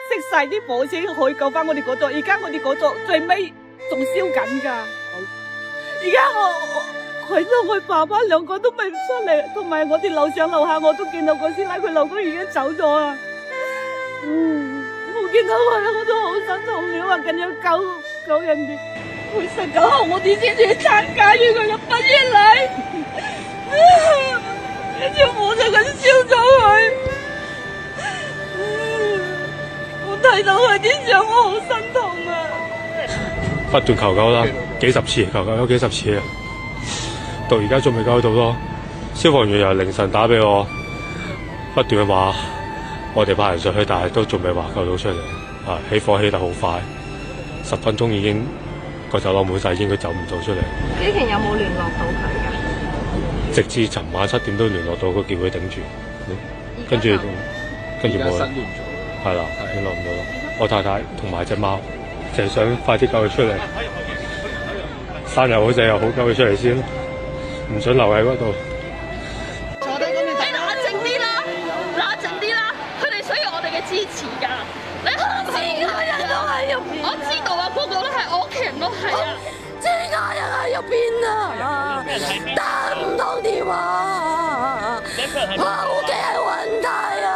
熄晒啲火先可以救翻我哋嗰座，而家我哋嗰座最尾仲燒緊噶。而家佢同佢爸爸兩個都未出嚟，同埋我哋樓上樓下我都見到個師奶佢老公已經走咗啦。我見到佢我都好心痛，你話咁樣救人哋。佢19號我哋先至參加完佢嘅畢業禮，一條火就咁燒咗佢。我睇到佢啲相，我好心痛啊！不斷求救啦，幾十次求救咗幾十次啊，到而家仲未救到咯。消防員由凌晨打俾我，不斷話我哋派人上去，但係都仲未話救到出嚟。啊，起火起得好快，10分鐘已經個走廊滿晒煙，佢走唔到出嚟。之前有冇聯絡到佢㗎？直至尋晚7點都聯絡到，佢叫佢頂住，跟住冇啦。係啦，聯絡唔到咯。我太太同埋隻貓，就係想快啲救佢出嚟，生又好死又好，救佢出嚟先，唔想留喺嗰度。坐低咁你冷靜啲啦，冷靜啲啦，佢哋需要我哋嘅支持㗎。你全家人都喺入邊，我知道啊，個個都係我屋企人都係啊，全家人喺入邊啊，打唔通電話，我屋企係問題啊。